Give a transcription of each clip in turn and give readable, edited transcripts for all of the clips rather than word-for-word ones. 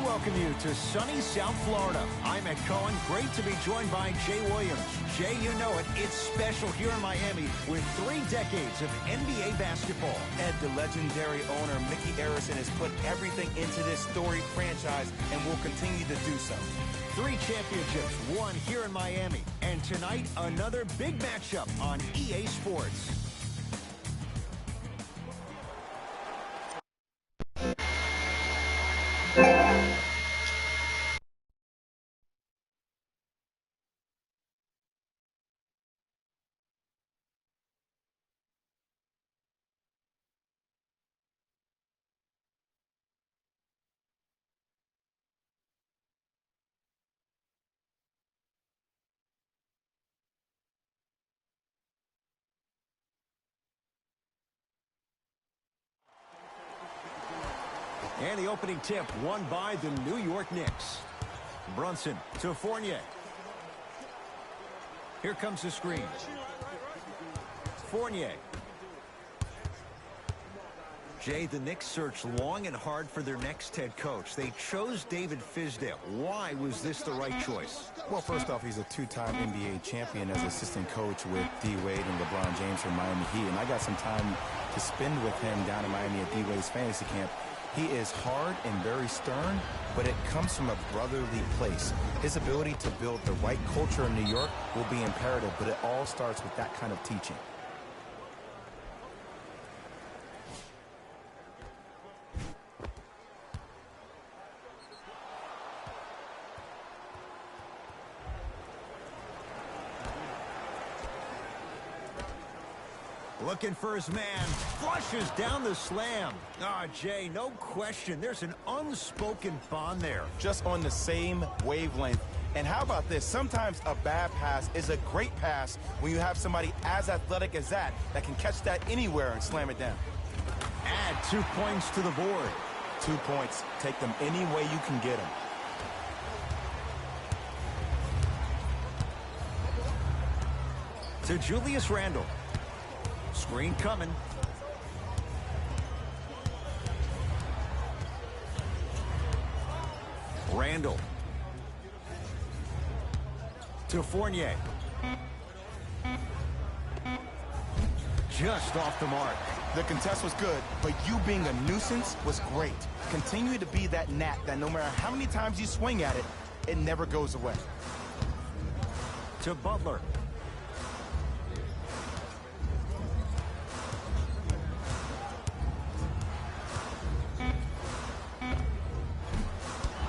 welcome you to sunny South Florida. I'm Ed Cohen. Great to be joined by Jay Williams. Jay, you know it. It's special here in Miami with 3 decades of NBA basketball. Ed, the legendary owner, Mickey Arison, has put everything into this storied franchise and will continue to do so. 3 championships won here in Miami. And tonight, another big matchup on EA Sports. And the opening tip won by the New York Knicks. Brunson to Fournier. Here comes the screen. Fournier. Jay, the Knicks searched long and hard for their next head coach. They chose David Fizdale. Why was this the right choice? Well, first off, he's a 2-time NBA champion as assistant coach with D. Wade and LeBron James from Miami Heat. And I got some time to spend with him down in Miami at D. Wade's fantasy camp. He is hard and very stern, but it comes from a brotherly place. His ability to build the right culture in New York will be imperative, but it all starts with that kind of teaching. Looking for his man. Flushes down the slam. Jay, no question. There's an unspoken bond there. Just on the same wavelength. And how about this? Sometimes a bad pass is a great pass when you have somebody as athletic as that can catch that anywhere and slam it down. Add 2 points to the board. 2 points. Take them any way you can get them. To Julius Randle. Screen coming. Randle. To Fournier. Just off the mark. The contest was good, but you being a nuisance was great. Continue to be that gnat that no matter how many times you swing at it, it never goes away. To Butler.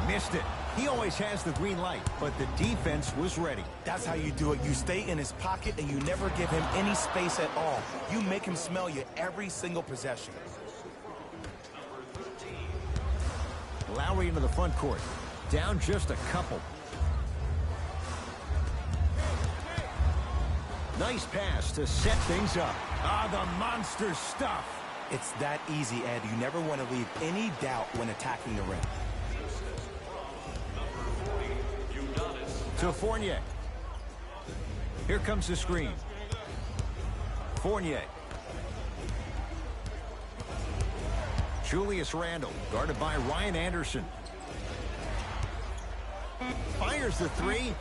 Missed it. He always has the green light, but the defense was ready. That's how you do it. You stay in his pocket and you never give him any space at all. You make him smell you every single possession. Lowry into the front court. Down just a couple. Nice pass to set things up. The monster stuff. It's that easy, Ed. You never want to leave any doubt when attacking the rim. To Fournier. Here comes the screen. Fournier. Julius Randle, guarded by Ryan Anderson. Fires the 3.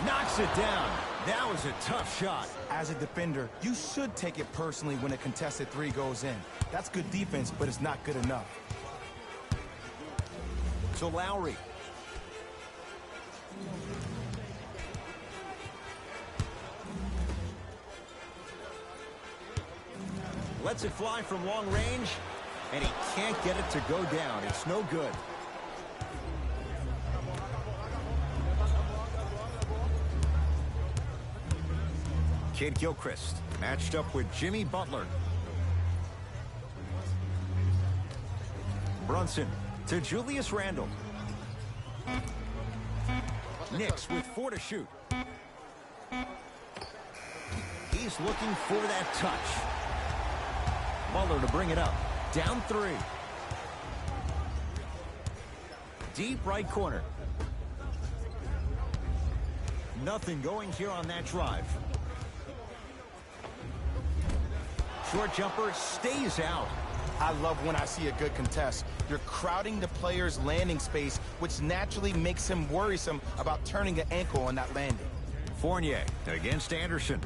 Knocks it down. That was a tough shot. As a defender, you should take it personally when a contested 3 goes in. That's good defense, but it's not good enough. To Lowry. Lets it fly from long range, and he can't get it to go down. It's no good. Kid Gilchrist matched up with Jimmy Butler. Brunson to Julius Randle. Knicks with 4 to shoot. He's looking for that touch. Butler to bring it up. Down 3. Deep right corner. Nothing going here on that drive. Short jumper stays out. I love when I see a good contest. You're crowding the player's landing space, which naturally makes him worrisome about turning an ankle on that landing. Fournier against Anderson.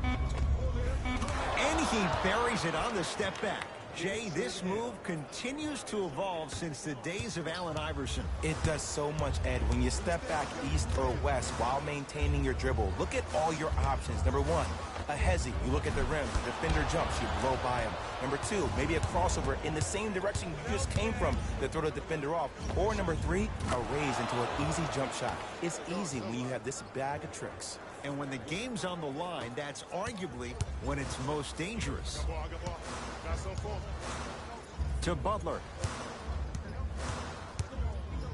And he buries it on the step back. Jay, this move continues to evolve since the days of Allen Iverson. It does so much, Ed. When you step back east or west while maintaining your dribble, look at all your options. Number one, a hezzy. You look at the rim. The defender jumps. You blow by him. Number two, maybe a crossover in the same direction you just came from to throw the defender off. Or number three, a raise into an easy jump shot. It's easy when you have this bag of tricks. And when the game's on the line, that's arguably when it's most dangerous. To Butler.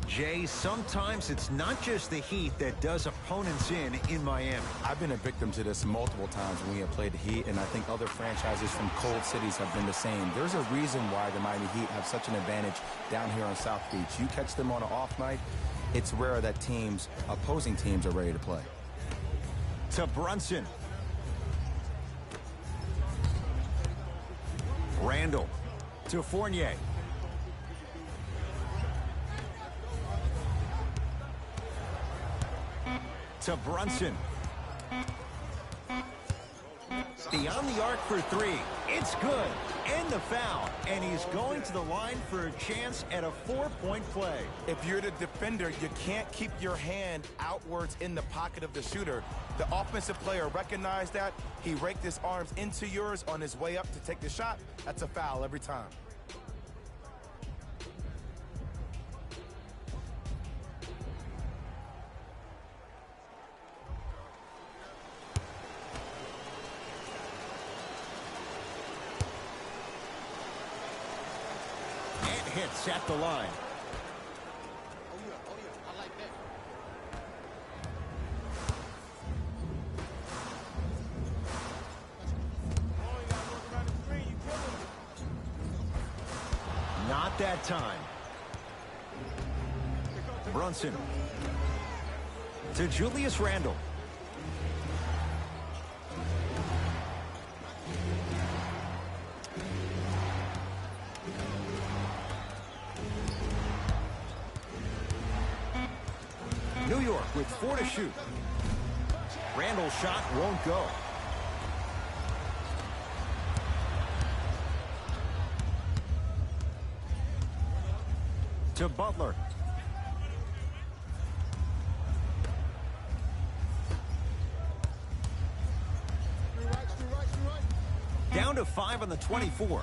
Jay, sometimes it's not just the Heat that does opponents in Miami. I've been a victim to this multiple times when we have played the Heat, and I think other franchises from cold cities have been the same. There's a reason why the Miami Heat have such an advantage down here on South Beach. You catch them on an off night, it's rare that opposing teams are ready to play. To Brunson. Randall to Fournier. To Brunson. Beyond the arc for three. It's good. And the foul. And he's going to the line for a chance at a 4-point play. If you're the defender, you can't keep your hand outwards in the pocket of the shooter. The offensive player recognized that. He raked his arms into yours on his way up to take the shot. That's a foul every time. Hits at the line. I like that. Not that time. Brunson to Julius Randle. New York with 4 to shoot. Randall's shot won't go. To Butler. Down to 5 on the 24.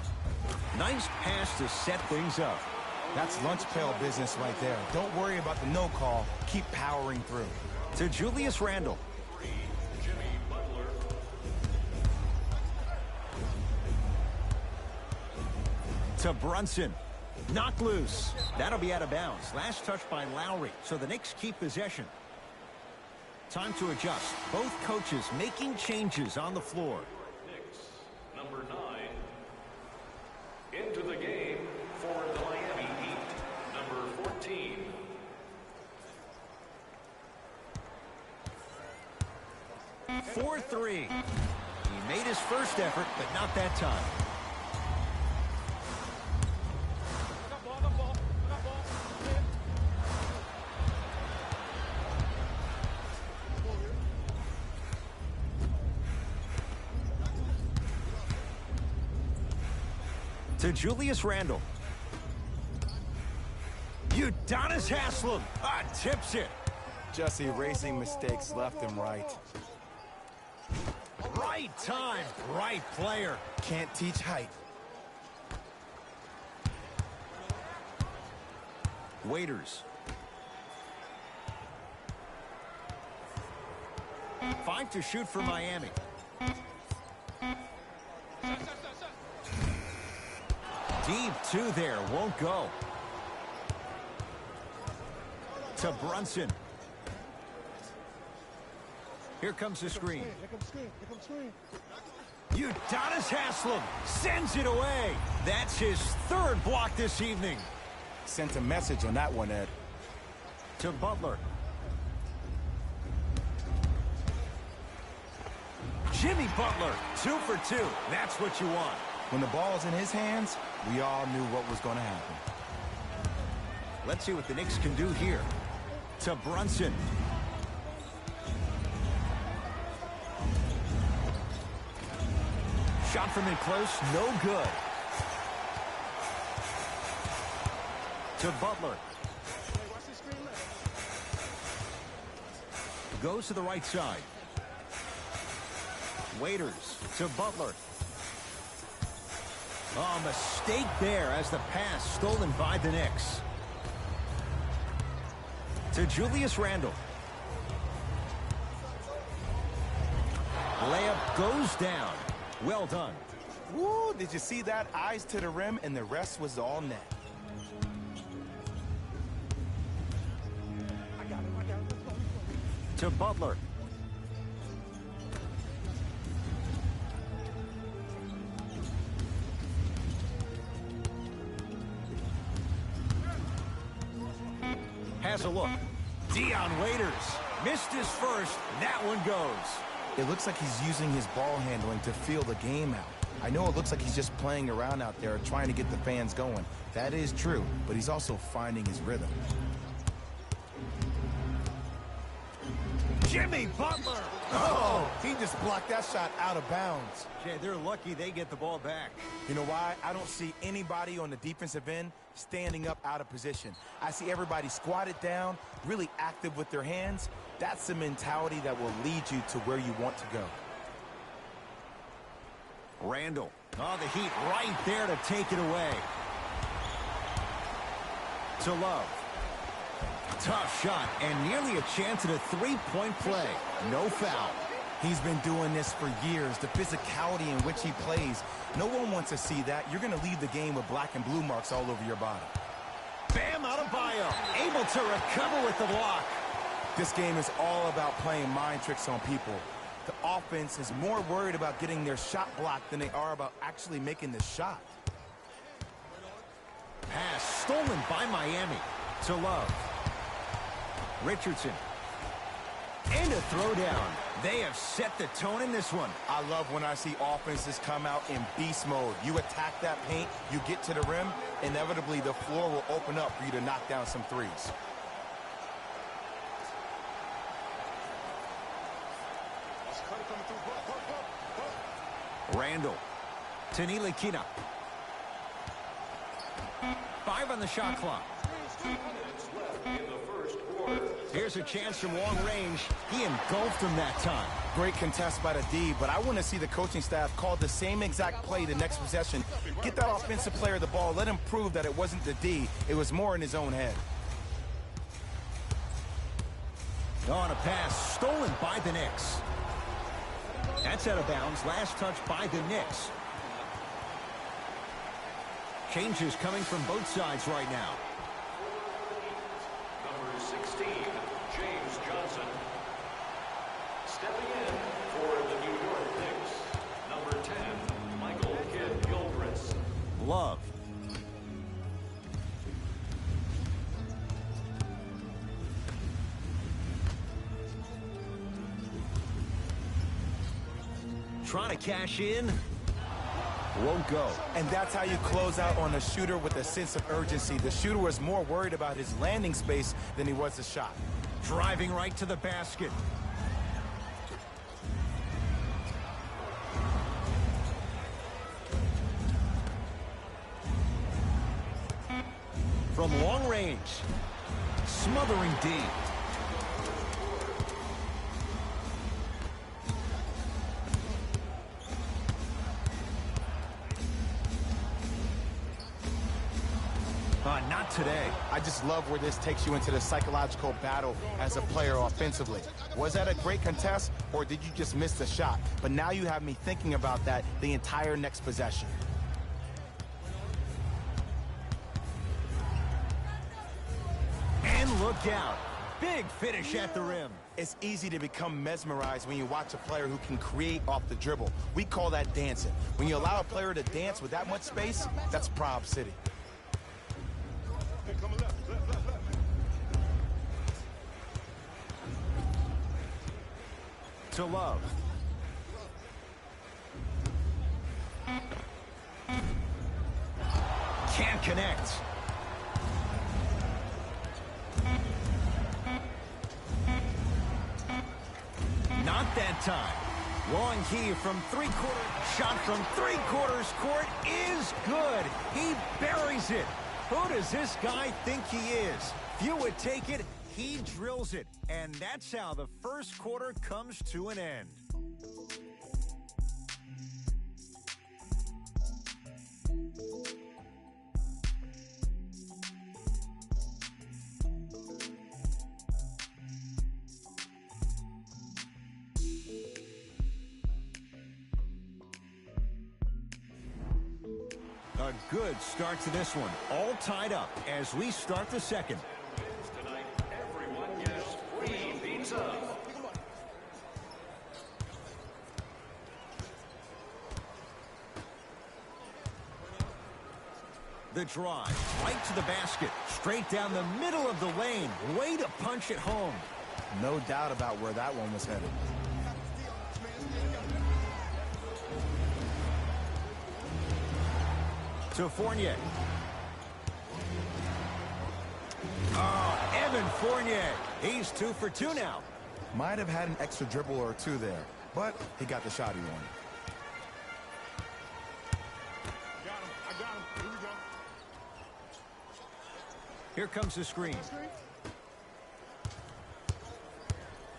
Nice pass to set things up. That's lunch pail business right there. Don't worry about the no call. Keep powering through. To Julius Randle. To Brunson. Knocked loose. That'll be out of bounds. Last touch by Lowry. So the Knicks keep possession. Time to adjust. Both coaches making changes on the floor. Knicks, number 9. Into the game for the Miami Heat, number 14. For 3. He made his first effort, but not that time. To Julius Randle. Udonis Haslem tips it. Just erasing mistakes left and right. Right time, right player. Can't teach height. Waiters. 5 to shoot for Miami. Deep 2 there, won't go. To Brunson. Here comes the screen. Udonis Haslem sends it away. That's his 3rd block this evening. Sent a message on that one, Ed. To Butler. Jimmy Butler, 2 for 2. That's what you want. When the ball's in his hands, we all knew what was going to happen. Let's see what the Knicks can do here. To Brunson. Shot from in close, no good. To Butler. Goes to the right side. Waiters to Butler. Oh, mistake there as the pass stolen by the Knicks. To Julius Randle. Layup goes down. Well done. Woo, did you see that? Eyes to the rim, and the rest was all net. To Butler. Has a look. Dion Waiters missed his first. That one goes. It looks like he's using his ball handling to feel the game out. I know it looks like he's just playing around out there trying to get the fans going. That is true, but he's also finding his rhythm. Jimmy Butler. Oh, he just blocked that shot out of bounds. Jay, they're lucky they get the ball back. You know why? I don't see anybody on the defensive end standing up out of position. I see everybody squatted down, really active with their hands. That's the mentality that will lead you to where you want to go. Randle. Oh, the Heat right there to take it away. To Love. Tough shot and nearly a chance at a three-point play. No foul. He's been doing this for years, the physicality in which he plays. No one wants to see that. You're going to leave the game with black and blue marks all over your body. Bam Adebayo, able to recover with the block. This game is all about playing mind tricks on people. The offense is more worried about getting their shot blocked than they are about actually making the shot. Pass stolen by Miami. To Love. Richardson. And a throwdown. They have set the tone in this one. I love when I see offenses come out in beast mode. You attack that paint, you get to the rim, inevitably the floor will open up for you to knock down some threes. Randle. To Ntilikina. 5 on the shot clock. Here's a chance from long range. He engulfed him that time. Great contest by the D, but I want to see the coaching staff call the same exact play the next possession. Get that offensive player the ball. Let him prove that it wasn't the D. It was more in his own head. On a pass stolen by the Knicks. That's out of bounds. Last touch by the Knicks. Changes coming from both sides right now. Number 16, James Johnson. Stepping in for the New York Knicks, number 10, Michael Kidd-Gilchrist. Love. Trying to cash in. Won't go. And that's how you close out on a shooter with a sense of urgency. The shooter was more worried about his landing space than he was the shot. Driving right to the basket. From long range. Smothering D. Not today. I just love where this takes you into the psychological battle as a player offensively. Was that a great contest, or did you just miss the shot? But now you have me thinking about that the entire next possession. And look out. Big finish at the rim. It's easy to become mesmerized when you watch a player who can create off the dribble. We call that dancing. When you allow a player to dance with that much space, that's Prob City. To Love. Can't connect. Not that time. Long key from three-quarter. Shot from three-quarters court is good. He buries it. Who does this guy think he is? Few would take it. He drills it. And that's how the first quarter comes to an end. A good start to this one. All tied up as we start the second. Tonight, everyone gets free pizza. The drive right to the basket. Straight down the middle of the lane. Way to punch it home. No doubt about where that one was headed. To Fournier. Oh, Evan Fournier. He's 2 for 2 now. Might have had an extra dribble or two there, but he got the shot he wanted. I got him. Here we go. Here comes the screen.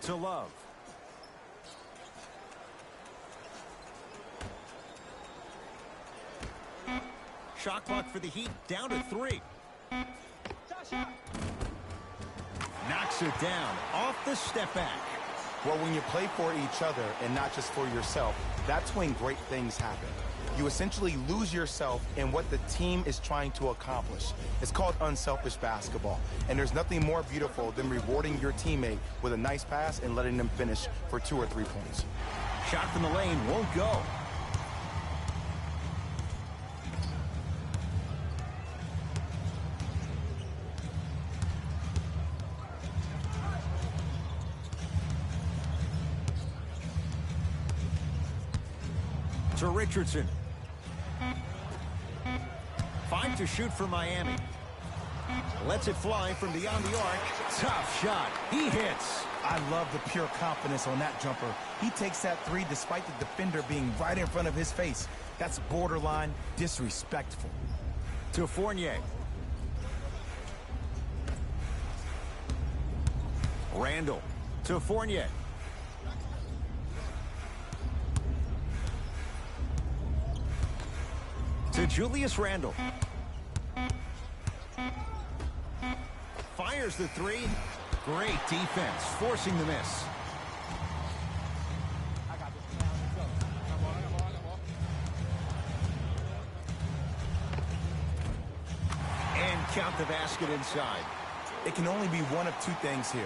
To Love. Shot clock for the Heat down to 3. Knocks it down off the step back. Well, when you play for each other and not just for yourself, that's when great things happen. You essentially lose yourself in what the team is trying to accomplish. It's called unselfish basketball, and there's nothing more beautiful than rewarding your teammate with a nice pass and letting them finish for 2 or 3 points. Shot from the lane won't go. To Richardson. 5 to shoot for Miami. Lets it fly from beyond the arc. Tough shot. He hits. I love the pure confidence on that jumper. He takes that 3 despite the defender being right in front of his face. That's borderline disrespectful. To Fournier. Randall. To Fournier. To Julius Randle. Fires the 3. Great defense, forcing the miss. And count the basket inside. It can only be one of 2 things here.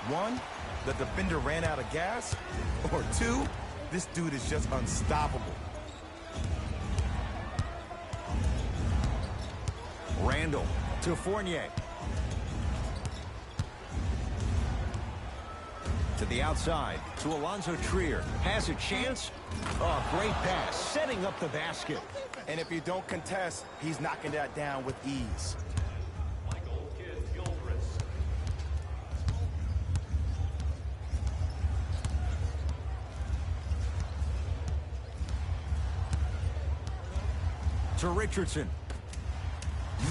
1, the defender ran out of gas. Or 2, this dude is just unstoppable. Randall to Fournier. To the outside, to Alonzo Trier. Has a chance. Oh, great pass, setting up the basket. And if you don't contest, he's knocking that down with ease. Michael Kidd-Gilchrist. To Richardson.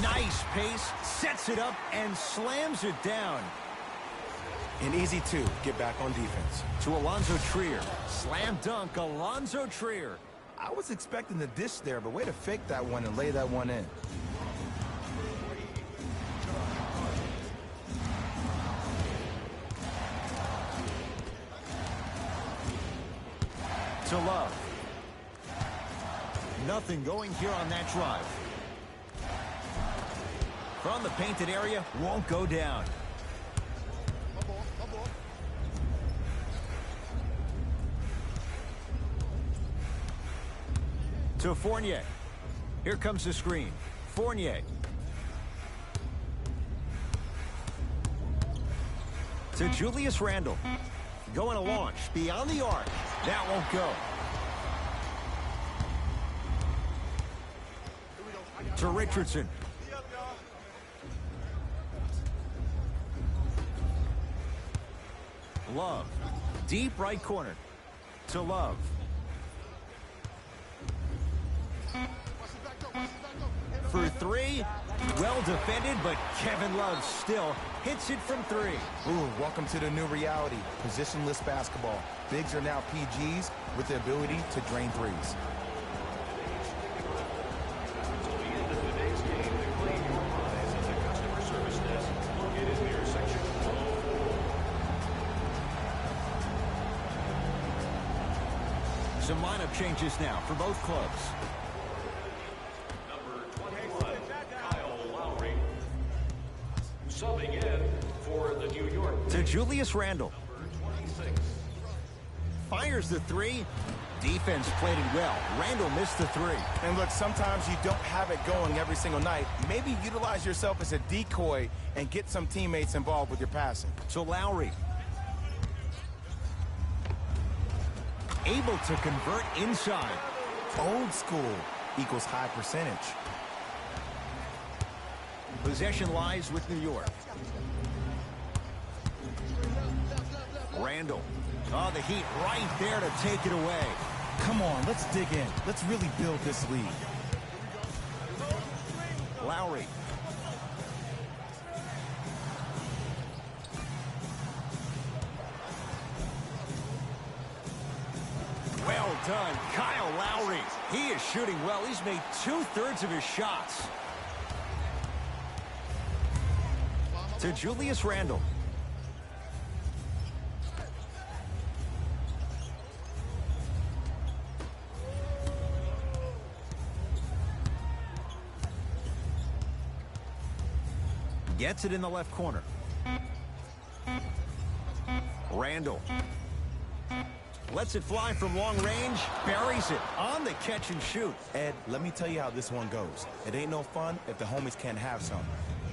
Nice pace, sets it up, and slams it down. And easy, too. Get back on defense. To Alonzo Trier. Slam dunk, Alonzo Trier. I was expecting the dish there, but way to fake that one and lay that one in. To Love. Nothing going here on that drive. From the painted area, won't go down. To Fournier. Here comes the screen. Fournier. To Julius Randle. Going to launch beyond the arc. That won't go. Here we go. I got To Richardson. Love. Deep right corner. To Love. For three. Well defended, but Kevin Love still hits it from three. Ooh, welcome to the new reality. Positionless basketball. Bigs are now PGs with the ability to drain threes. Until the end of today's game to claim your prize at the customer service desk located near section 104. Some lineup changes now for both clubs. Number 21, Kyle Lowry. Subbing in for the New York To Julius Randle. number 26. Fires the three. Defense played it well. Randle missed the three. And look, sometimes you don't have it going every single night. Maybe utilize yourself as a decoy and get some teammates involved with your passing. To Lowry. Able to convert inside. Old school equals high percentage. Possession lies with New York. Randle. Oh, the Heat right there to take it away. Come on, let's dig in. Let's really build this lead. Lowry. Well done, Kyle Lowry. He is shooting well. He's made 2/3 of his shots. To Julius Randle. Gets it in the left corner. Randle. Lets it fly from long range. Buries it on the catch and shoot. Ed, let me tell you how this one goes. It ain't no fun if the homies can't have some.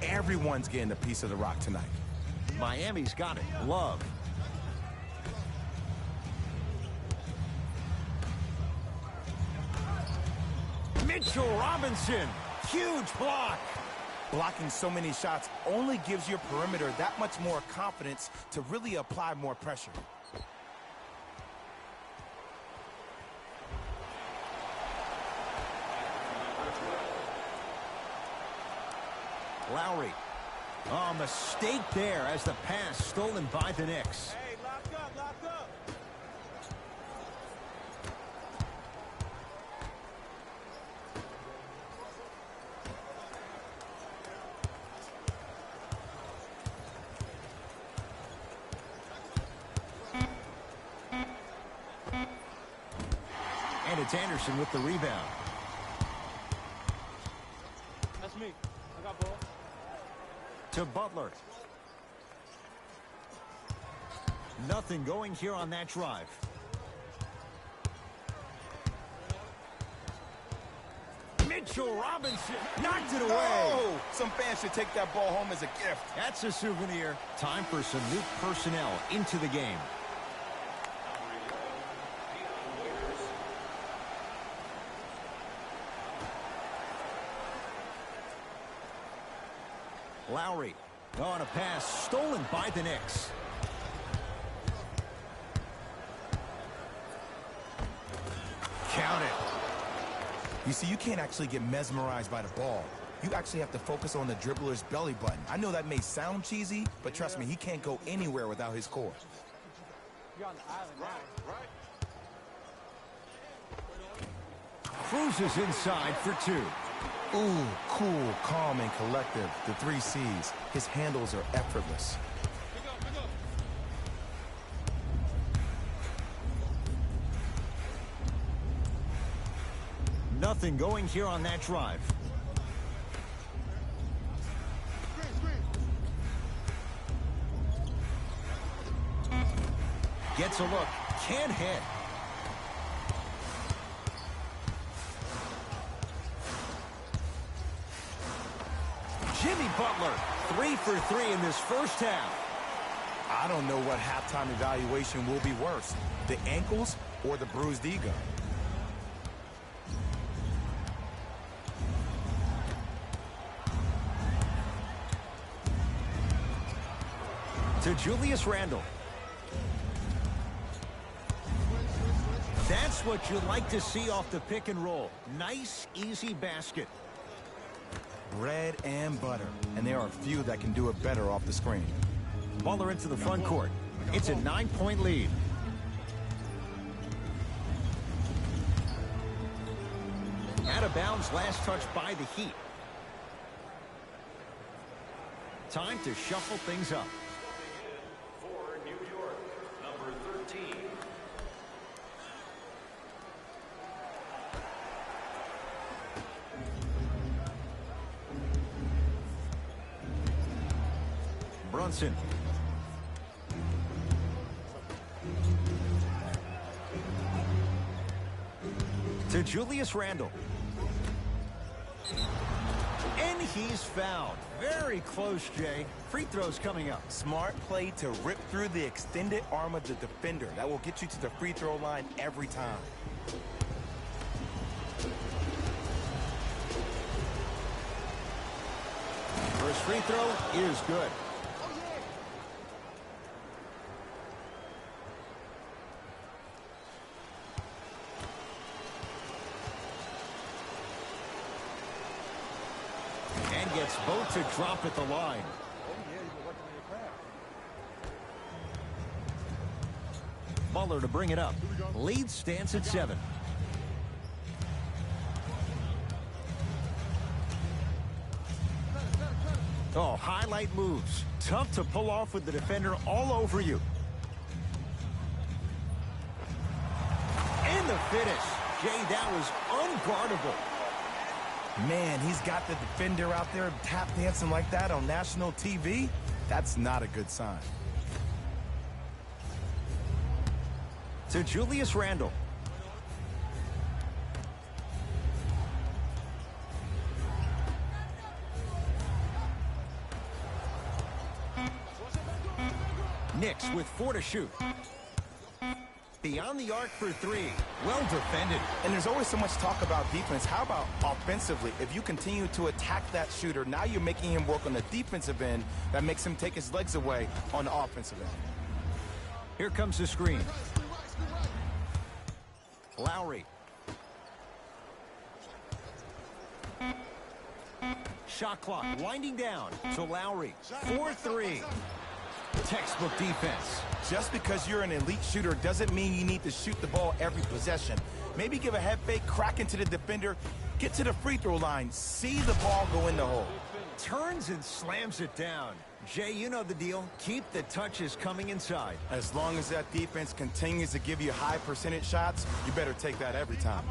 Everyone's getting a piece of the rock tonight. Miami's got it. Love. Mitchell Robinson. Huge block. Blocking so many shots only gives your perimeter that much more confidence to really apply more pressure. Lowry. Oh, mistake there as the pass stolen by the Knicks. Hey, lock up, lock up. And it's Anderson with the rebound. That's me. I got ball. To Butler. Nothing going here on that drive. Mitchell Robinson knocked it away. Oh, some fans should take that ball home as a gift. That's a souvenir. Time for some new personnel into the game. Lowry on a pass stolen by the Knicks. Count it. You see, you can't actually get mesmerized by the ball. You actually have to focus on the dribbler's belly button. I know that may sound cheesy, but trust me, he can't go anywhere without his core. You're on the island now. Cruises inside for two. Ooh, cool, calm, and collective. The 3 C's. His handles are effortless. Nothing going here on that drive. Gets a look. Can't hit. Jimmy Butler, 3 for 3 in this first half. I don't know what halftime evaluation will be worse, the ankles or the bruised ego. To Julius Randle. That's what you like to see off the pick and roll. Nice, easy basket. Bread and butter. And there are few that can do it better off the screen. Butler into the front court. It's a 9-point lead. Out of bounds, last touch by the Heat. Time to shuffle things up. For New York, number 13. Brunson. To Julius Randle. And he's fouled. Very close, Jay. Free throws coming up. Smart play to rip through the extended arm of the defender. That will get you to the free throw line every time. First free throw is good. And gets both to drop at the line. Butler to bring it up. Lead stands at 7. Oh, highlight moves. Tough to pull off with the defender all over you. And the finish. Jay, that was unguardable. Man, he's got the defender out there tap dancing like that on national TV. That's not a good sign. To Julius Randle. Knicks with 4 to shoot. Beyond the arc for 3. Well defended. And there's always so much talk about defense. How about offensively? If you continue to attack that shooter, now you're making him work on the defensive end. That makes him take his legs away on the offensive end. Here comes the screen. Lowry. Shot clock winding down. So Lowry. 4-3. Textbook defense. Just because you're an elite shooter doesn't mean you need to shoot the ball every possession. Maybe give a head fake, crack into the defender, get to the free throw line, see the ball go in the hole. Turns and slams it down. Jay, you know the deal. Keep the touches coming inside. As long as that defense continues to give you high percentage shots, you better take that every time.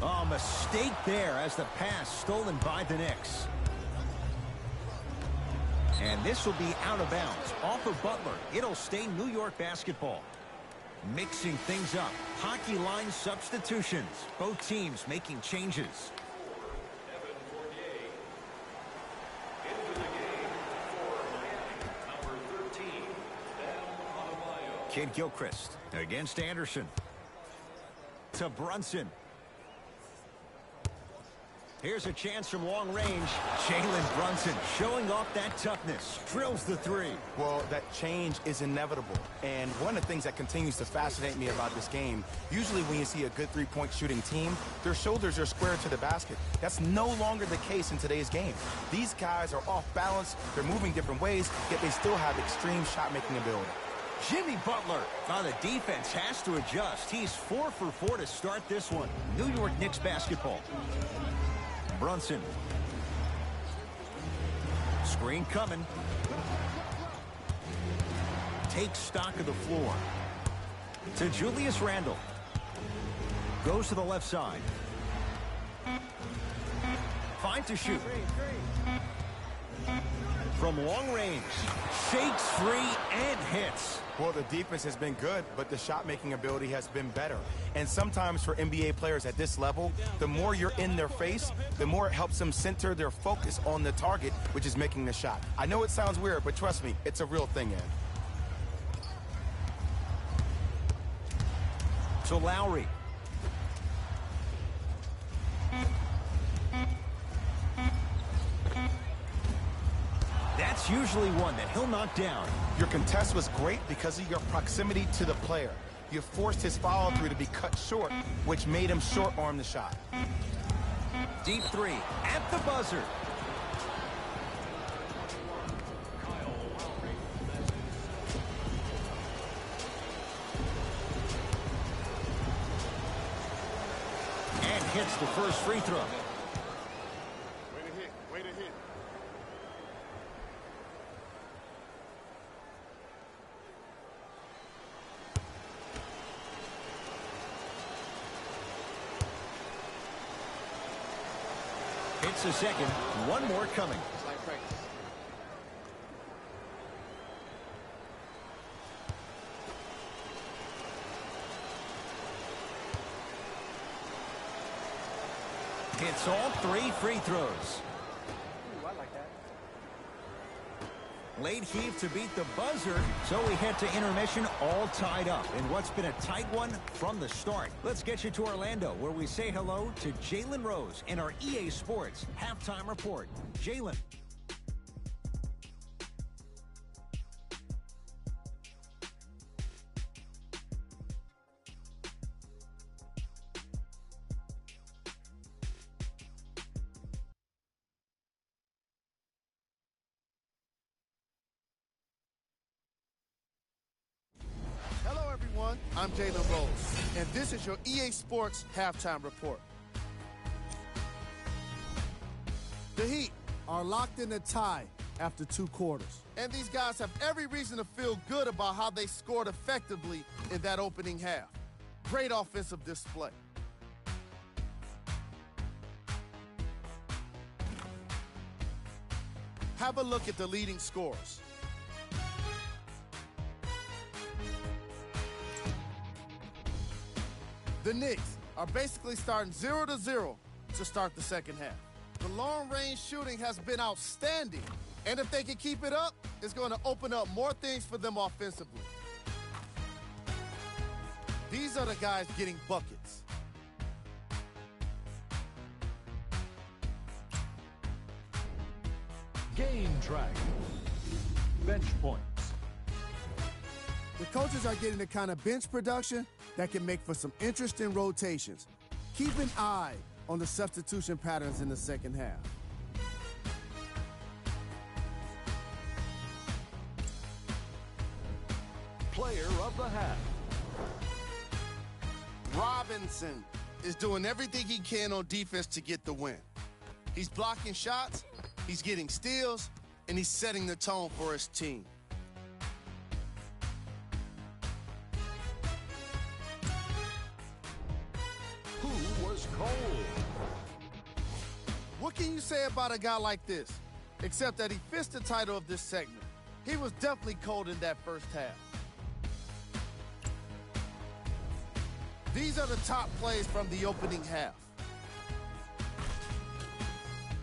Oh, mistake there as the pass stolen by the Knicks. And this will be out of bounds. Off of Butler. It'll stay New York basketball. Mixing things up. Hockey line substitutions. Both teams making changes. Kid Gilchrist against Anderson. To Brunson. Here's a chance from long range. Jalen Brunson showing off that toughness. Drills the 3. Well, that change is inevitable. And one of the things that continues to fascinate me about this game, usually when you see a good three-point shooting team, their shoulders are squared to the basket. That's no longer the case in today's game. These guys are off balance, they're moving different ways, yet they still have extreme shot-making ability. Jimmy Butler. Now the defense has to adjust. He's 4 for 4 to start this one. New York Knicks basketball. Brunson. Screen coming. Takes stock of the floor. To Julius Randle. Goes to the left side. 5 to shoot. From long range. Shakes free and hits. Well, the defense has been good, but the shot-making ability has been better. And sometimes for NBA players at this level, the more you're in their face, the more it helps them center their focus on the target, which is making the shot. I know it sounds weird, but trust me, it's a real thing, Ed. So Lowry. That's usually one that he'll knock down. Your contest was great because of your proximity to the player. You forced his follow-through to be cut short, which made him short-arm the shot. Deep three at the buzzer. And hits the first free throw. Way to hit. Way to hit. Hits a second. One more coming. It's like practice. Hits all 3 free throws. Ooh, I like that. Late heave to beat the buzzer, so we head to intermission all tied up in what's been a tight one from the start. Let's get you to Orlando, where we say hello to Jalen Rose in our EA Sports Halftime Report. Jalen. Hello, everyone. I'm Jalen Rose, and this is your EA Sports Halftime Report. The Heat are locked in a tie after 2 quarters. And these guys have every reason to feel good about how they scored effectively in that opening half. Great offensive display. Have a look at the leading scorers. The Knicks are basically starting 0-0 to start the second half. The long-range shooting has been outstanding, and if they can keep it up, it's going to open up more things for them offensively. These are the guys getting buckets. Game track. Bench points. The coaches are getting the kind of bench production that can make for some interesting rotations. Keep an eye on the substitution patterns in the second half. Player of the half. Robinson is doing everything he can on defense to get the win. He's blocking shots, he's getting steals, and he's setting the tone for his team. Who was cold? What can you say about a guy like this? Except that he fits the title of this segment. He was definitely cold in that first half. These are the top plays from the opening half.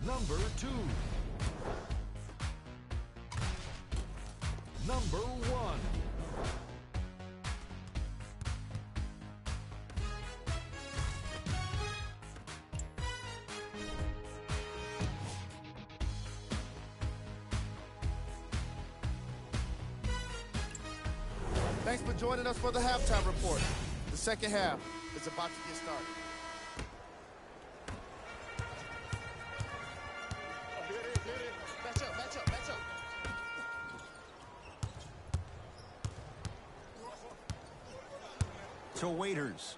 Number 2. Number 1. Thanks for joining us for the halftime report. The second half is about to get started. Match up. To Waiters.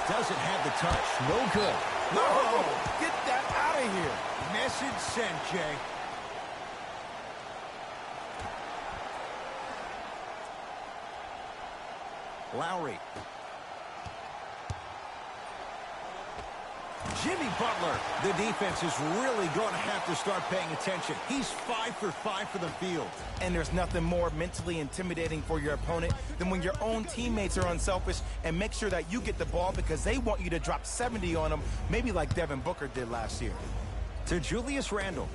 Doesn't have the touch. No good. No! Get that out of here! Message sent, Jay. Lowry. Jimmy Butler. The defense is really going to have to start paying attention. He's 5 for 5 for the field. And there's nothing more mentally intimidating for your opponent than when your own teammates are unselfish and make sure that you get the ball because they want you to drop 70 on them, maybe like Devin Booker did last year. To Julius Randle.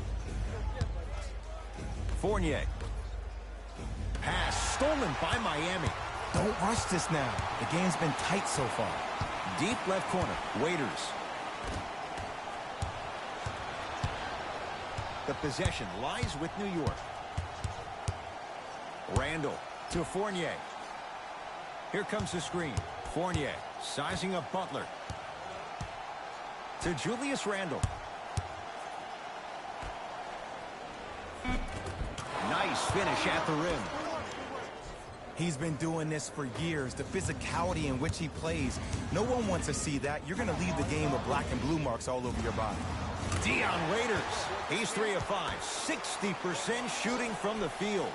Fournier. Pass stolen by Miami. Don't rush this now. The game's been tight so far. Deep left corner, Waiters. The possession lies with New York. Randall to Fournier. Here comes the screen. Fournier sizing up Butler. To Julius Randle. Nice finish at the rim. He's been doing this for years. The physicality in which he plays. No one wants to see that. You're going to leave the game with black and blue marks all over your body. Dion Waiters. He's 3 of 5. 60% shooting from the field.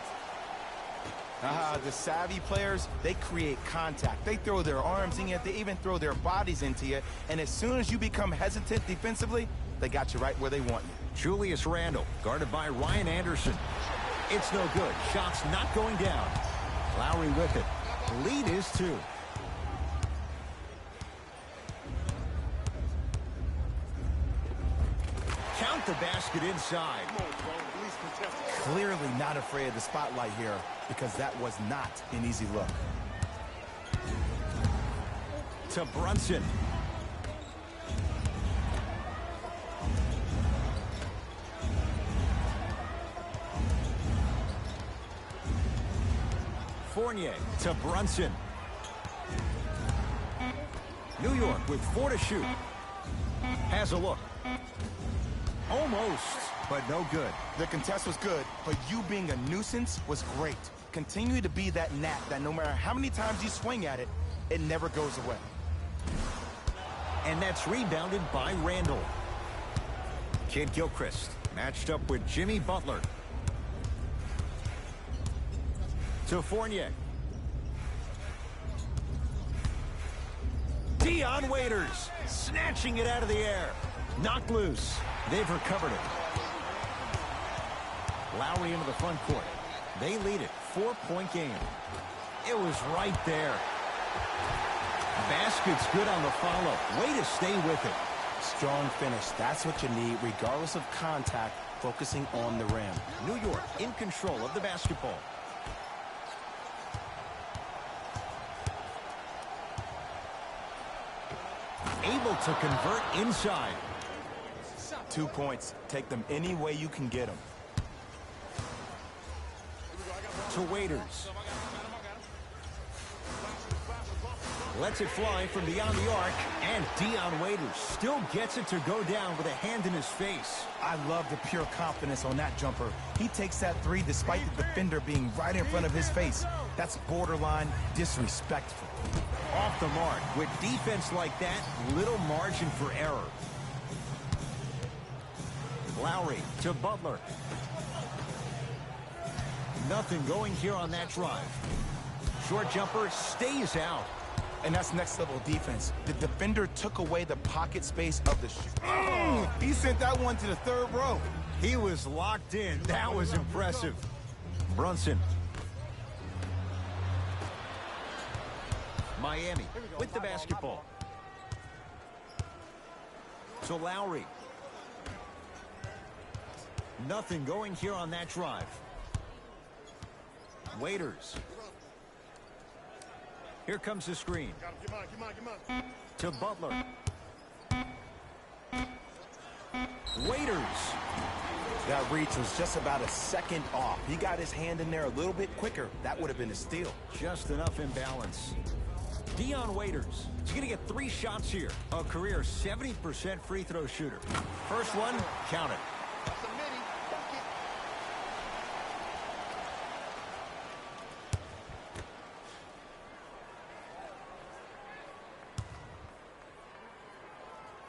The savvy players, they create contact. They throw their arms in you. They even throw their bodies into you. And as soon as you become hesitant defensively, they got you right where they want you. Julius Randle, guarded by Ryan Anderson. It's no good. Shots not going down. Lowry with it. Lead is 2. Count the basket inside. Clearly not afraid of the spotlight here because that was not an easy look. To Brunson. Fournier to Brunson. New York with 4 to shoot. Has a look. Almost, but no good. The contest was good, but you being a nuisance was great. Continue to be that gnat that no matter how many times you swing at it, it never goes away. And that's rebounded by Randall. Kid Gilchrist matched up with Jimmy Butler. To Fournier. Dion Waiters snatching it out of the air. Knocked loose. They've recovered it. Lowry into the front court. They lead it. 4-point game. It was right there. Basket's good on the follow. Way to stay with it. Strong finish. That's what you need, regardless of contact, focusing on the rim. New York in control of the basketball. Able to convert inside. 2 points. Take them any way you can get them. To Waiters. Lets it fly from beyond the arc, and Dion Waiters still gets it to go down with a hand in his face. I love the pure confidence on that jumper. He takes that 3 despite the defender being right in front of his face. That's borderline disrespectful. Off the mark. With defense like that, little margin for error. Lowry to Butler. Nothing going here on that drive. Short jumper stays out. And that's next level defense. The defender took away the pocket space of the shooter. He sent that one to the 3rd row. He was locked in. That was impressive. Brunson. Miami with the basketball. So Lowry. Nothing going here on that drive. Waiters. Here comes the screen. To Butler. Waiters. That reach was just about a second off. He got his hand in there a little bit quicker. That would have been a steal. Just enough imbalance. Dion Waiters. He's going to get 3 shots here. A career 70% free throw shooter. First one, count it.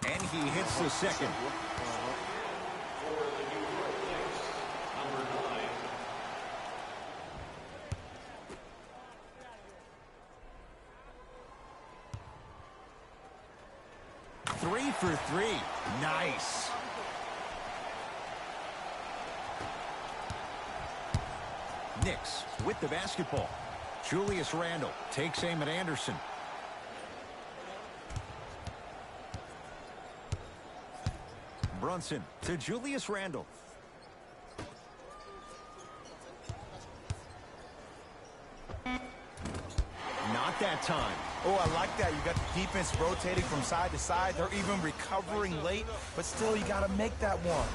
And he hits the second. For the New York Knicks, number 9. 3 for 3. Nice. Knicks with the basketball. Julius Randle takes aim at Anderson. Brunson to Julius Randle. Not it that time. Oh, I like that. You got the defense rotating from side to side. They're even recovering late, but still you got to make that one.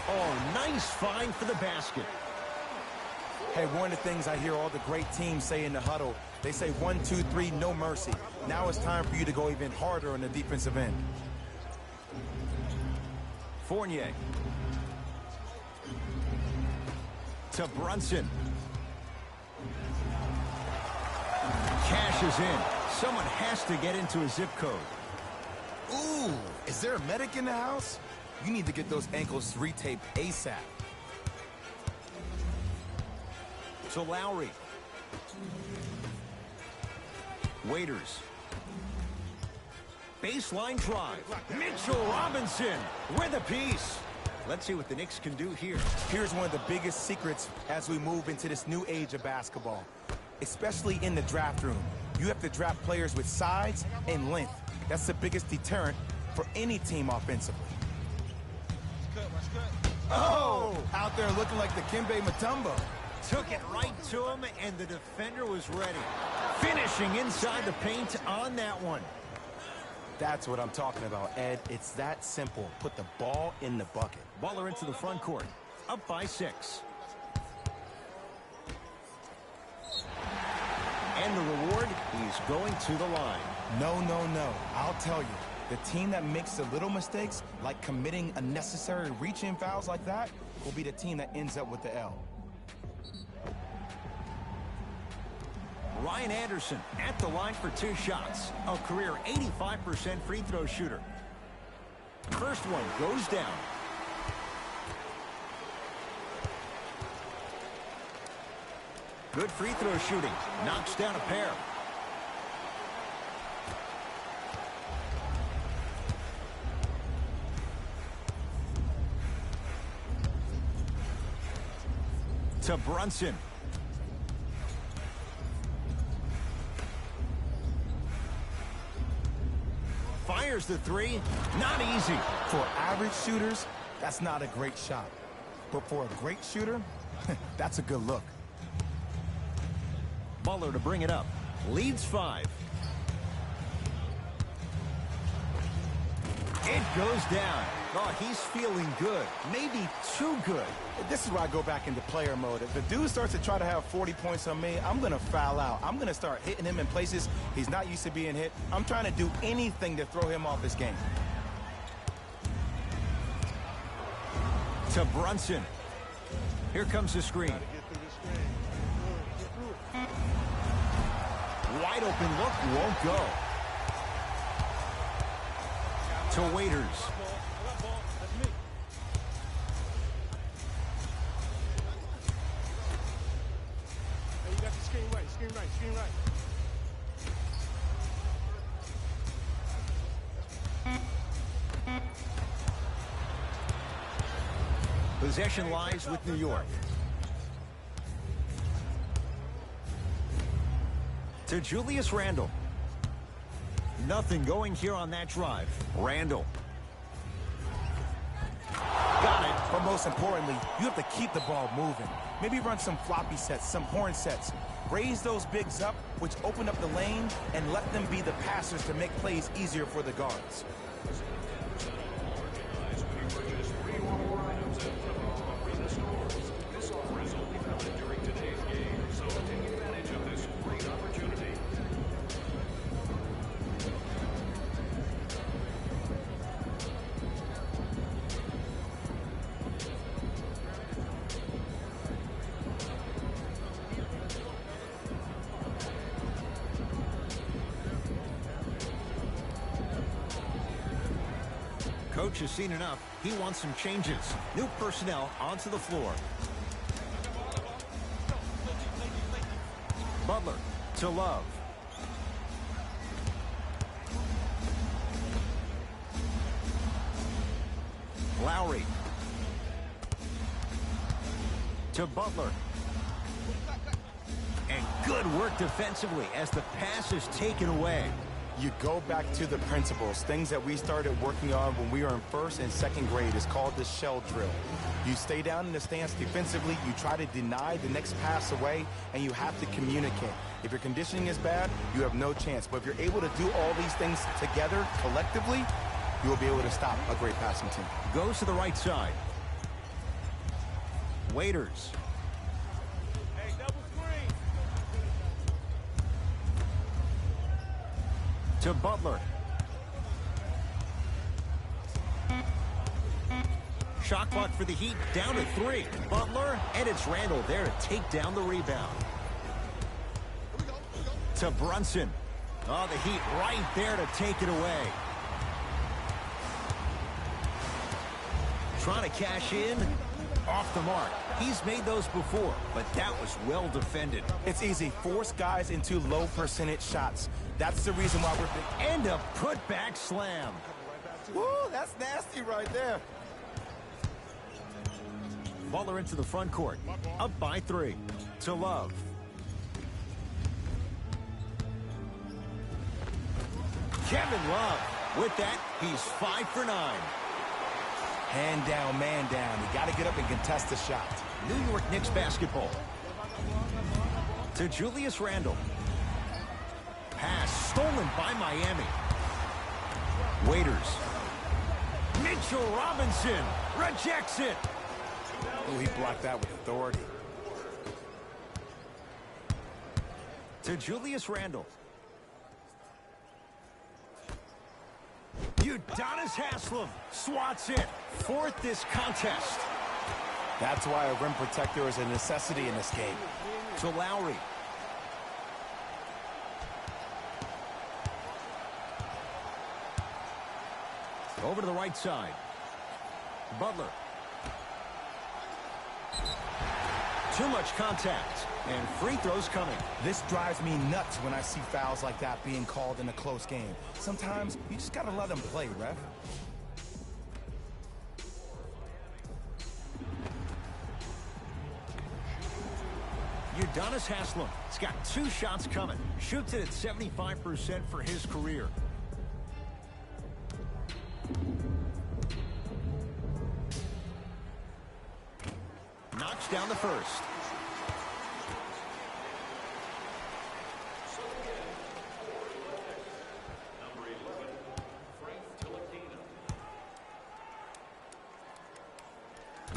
Oh, nice find for the basket. Hey, one of the things I hear all the great teams say in the huddle, they say 1, 2, 3, no mercy. Now it's time for you to go even harder on the defensive end. Fournier. To Brunson. Cashes in. Someone has to get into a zip code. Ooh, is there a medic in the house? You need to get those ankles retaped ASAP. To Lowry. Waiters. Baseline drive. Mitchell Robinson with a piece. Let's see what the Knicks can do here. Here's one of the biggest secrets as we move into this new age of basketball, especially in the draft room. You have to draft players with size and length. That's the biggest deterrent for any team offensively. Oh, out there looking like the Kimbe Mutombo. Took it right to him, and the defender was ready. Finishing inside the paint on that one. That's what I'm talking about, Ed. It's that simple. Put the ball in the bucket. Butler into the front court. Up by 6. And the reward, he's going to the line. No, no, no. I'll tell you. The team that makes the little mistakes, like committing unnecessary reach-in fouls like that, will be the team that ends up with the L. Ryan Anderson at the line for 2 shots. A career 85% free throw shooter. First one goes down. Good free throw shooting. Knocks down a pair. To Brunson. Fires the 3. Not easy. For average shooters, that's not a great shot. But for a great shooter, that's a good look. Butler to bring it up. Leads 5. It goes down. Oh, he's feeling good. Maybe too good. This is where I go back into player mode. If the dude starts to try to have 40 points on me, I'm going to foul out. I'm going to start hitting him in places he's not used to being hit. I'm trying to do anything to throw him off his game. To Brunson. Here comes the screen. Wide open look, won't go. To Waiters. Screen right. Possession lies with New York. To Julius Randle. Nothing going here on that drive. Randle. Got it. But most importantly, you have to keep the ball moving. Maybe run some floppy sets, some horn sets. Raise those bigs up, which open up the lane, and let them be the passers to make plays easier for the guards. This offer is only valid during today's game, so take advantage of this great opportunity. Coach has seen enough. He wants some changes. New personnel onto the floor. Butler to Love. Lowry to Butler. And good work defensively as the pass is taken away. You go back to the principles, things that we started working on when we were in first and second grade. It's called the shell drill. You stay down in the stance defensively, you try to deny the next pass away, and you have to communicate. If your conditioning is bad, you have no chance. But if you're able to do all these things together, collectively, you will be able to stop a great passing team. Goes to the right side. Waiters. To Butler. Shot clock for the Heat, down to 3. Butler, and it's Randall there to take down the rebound. To Brunson. Oh, the Heat right there to take it away. Trying to cash in. Off the mark. He's made those before, but that was well defended. It's easy. Force guys into low percentage shots. That's the reason why we're... And a putback slam. Woo, that's nasty right there. Butler into the front court. Up by 3. To Love. Kevin Love. With that, he's 5 for 9. Hand down, man down. You got to get up and contest the shot. New York Knicks basketball. To Julius Randle. Pass stolen by Miami. Waiters. Mitchell Robinson rejects it. Oh, he blocked that with authority. To Julius Randle. Udonis Haslem swats it. 4th this contest. That's why a rim protector is a necessity in this game. To Lowry. Over to the right side. Butler. Too much contact. And free throws coming. This drives me nuts when I see fouls like that being called in a close game. Sometimes you just got to let them play, ref. Udonis Haslem. He's got 2 shots coming. Shoots it at 75% for his career. Knocks down the first.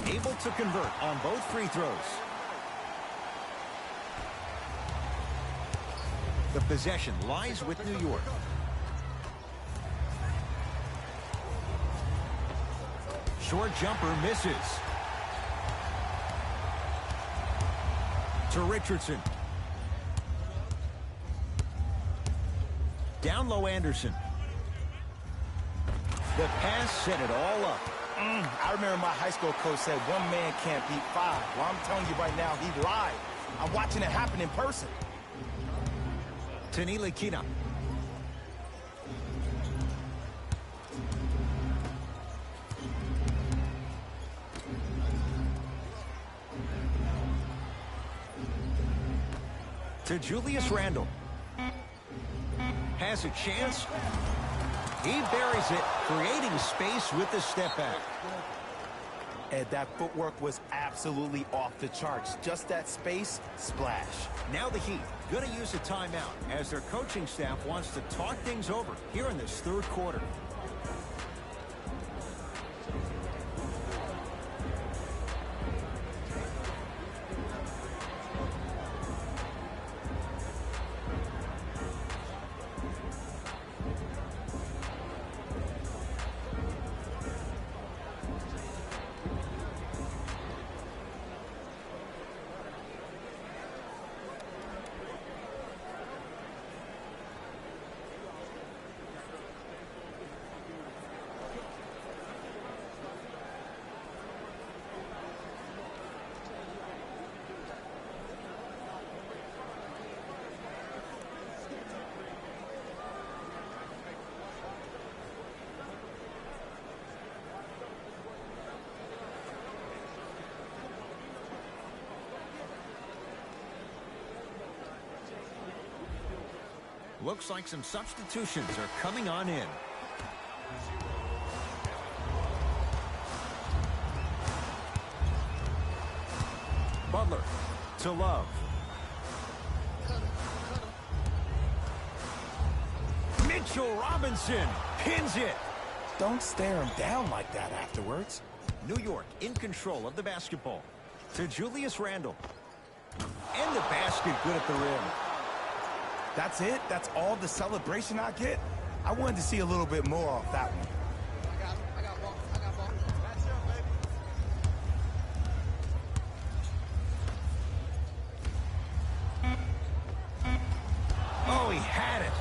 Able to convert on both free throws. The possession lies with New York. Short jumper misses. To Richardson. Down low Anderson. The pass set it all up. I remember my high school coach said 1 man can't beat 5. Well, I'm telling you right now, he lied. I'm watching it happen in person. To Ntilikina. To Julius Randle. Has a chance. He buries it, creating space with the step back. And that footwork was absolutely off the charts. Just that space, splash. Now the Heat going to use a timeout as their coaching staff wants to talk things over here in this 3rd quarter. Looks like some substitutions are coming on in. Butler to Love. Mitchell Robinson pins it. Don't stare him down like that afterwards. New York in control of the basketball. To Julius Randle. And the basket good at the rim. That's it? That's all the celebration I get? I wanted to see a little bit more off that one. I got ball. That's it, baby. Oh, he had it.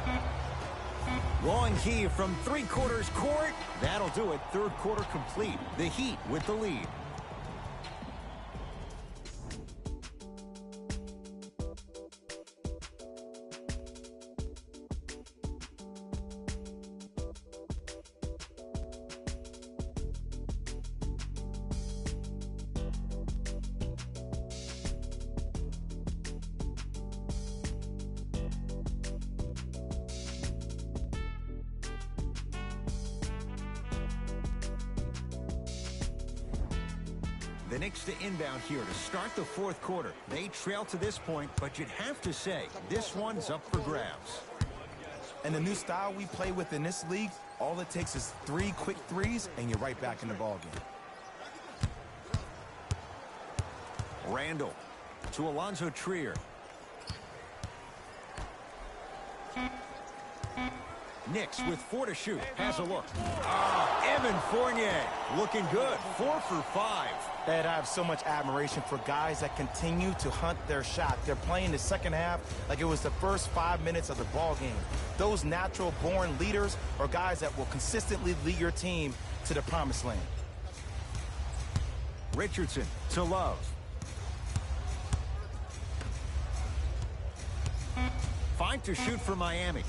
Long heave from three-quarters court. That'll do it. Third quarter complete. The Heat with the lead. The Knicks to inbound here to start the fourth quarter. They trail to this point, but you'd have to say this one's up for grabs. And the new style we play with in this league, all it takes is 3 quick threes, and you're right back in the ballgame. Randle to Alonzo Trier. Knicks with 4 to shoot. Has a look. Evan Fournier looking good. 4 for 5. Ed, I have so much admiration for guys that continue to hunt their shot. They're playing the second half like it was the first 5 minutes of the ball game. Those natural-born leaders are guys that will consistently lead your team to the promised land. Richardson to Love. 5 to shoot for Miami.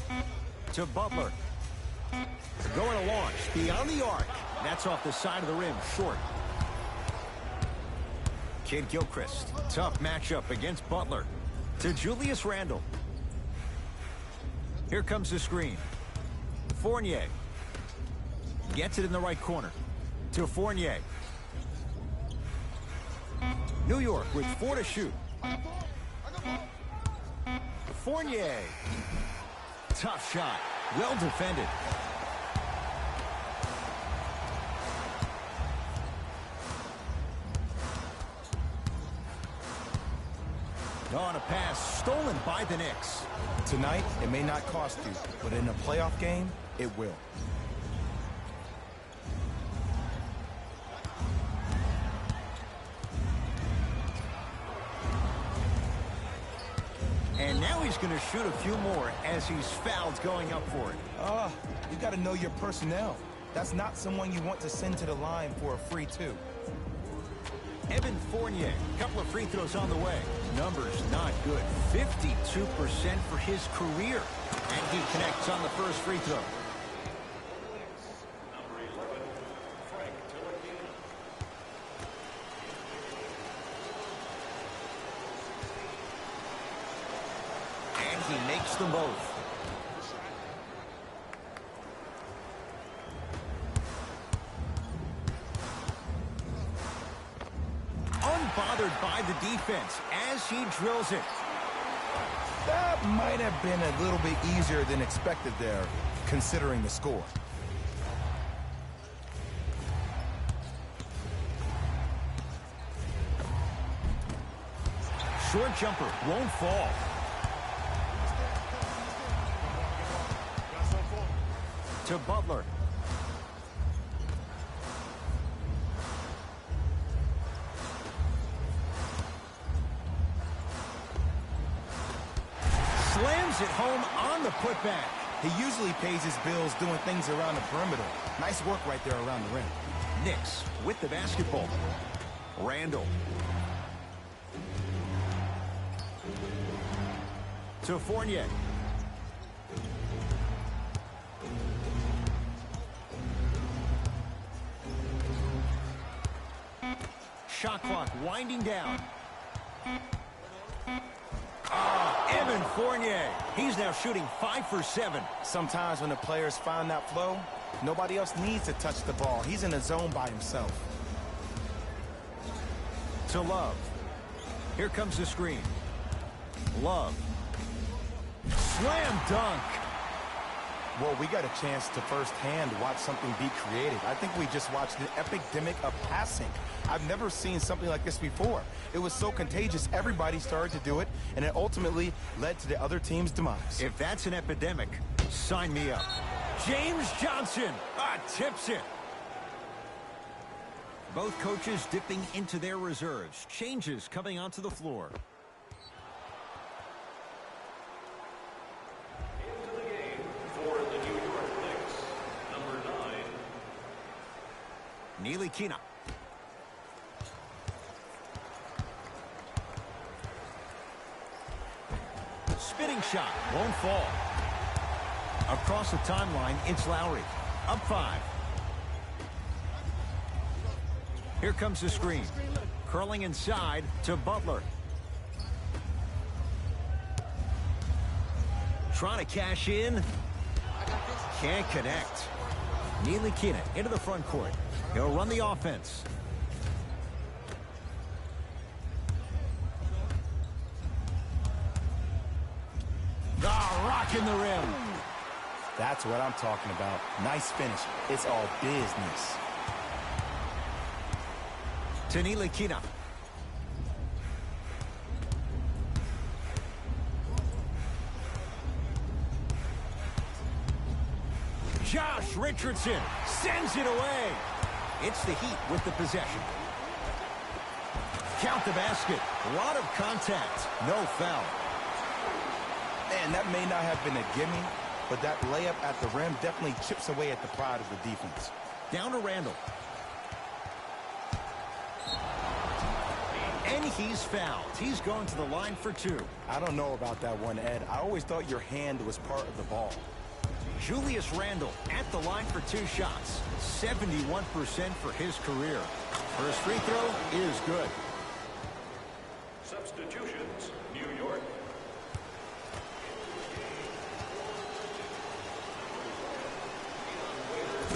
To Butler. Going to launch beyond the arc. That's off the side of the rim, short. Kid Gilchrist. Tough matchup against Butler. To Julius Randle. Here comes the screen. Fournier. Gets it in the right corner. To Fournier. New York with 4 to shoot. Fournier. Tough shot. Well defended. On a pass stolen by the Knicks. Tonight, it may not cost you, but in a playoff game, it will. And now he's going to shoot a few more as he's fouled going up for it. You got to know your personnel. That's not someone you want to send to the line for a free two. Evan Fournier, couple of free throws on the way. Numbers not good. 52% for his career. And he connects on the first free throw. Number 11, Frank Tillicane. And he makes them both. Unbothered by the defense as he drills it. That might have been a little bit easier than expected there, considering the score. Short jumper won't fall. To Butler. Slams it home on the putback. He usually pays his bills doing things around the perimeter. Nice work right there around the rim. Knicks with the basketball. Randle. To Fournier. Shot clock winding down. Evan Evan Fournier. He's now shooting 5 for 7. Sometimes when the players find that flow, nobody else needs to touch the ball. He's in the zone by himself. To Love. Here comes the screen. Love. Slam dunk. Well, we got a chance to firsthand watch something be created. I think we just watched an epidemic of passing. I've never seen something like this before. It was so contagious, everybody started to do it, and it ultimately led to the other team's demise. If that's an epidemic, sign me up. James Johnson tips it. Both coaches dipping into their reserves. Changes coming onto the floor. Into the game for the New York Knicks, number 9. Ntilikina. Spinning shot. Won't fall. Across the timeline, it's Lowry. Up 5. Here comes the screen. Curling inside to Butler. Trying to cash in. Can't connect. Ntilikina into the front court. He'll run the offense. Rocking the rim. That's what I'm talking about. Nice finish. It's all business. To Ntilikina. Josh Richardson sends it away. It's the Heat with the possession. Count the basket. A lot of contact. No foul. Man, that may not have been a gimme, but that layup at the rim definitely chips away at the pride of the defense. Down to Randall. And he's fouled. He's going to the line for 2. I don't know about that one, Ed. I always thought your hand was part of the ball. Julius Randle at the line for 2 shots. 71% for his career. First free throw is good. Substitutions, New York.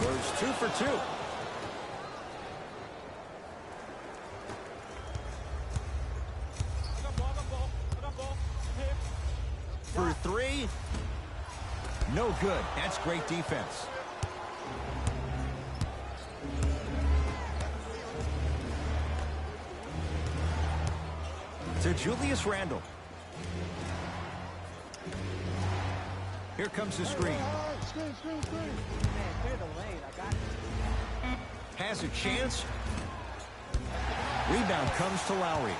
Goes 2 for 2. For 3. No good. That's great defense. To Julius Randle. Here comes the screen. Has a chance. Rebound comes to Lowry.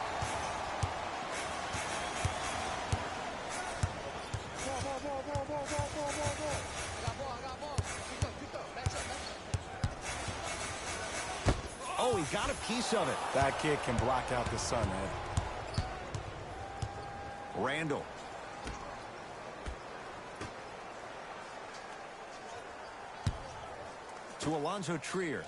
Oh, he got a piece of it. That kid can block out the sun, Ed. Randall. To Alonzo Trier.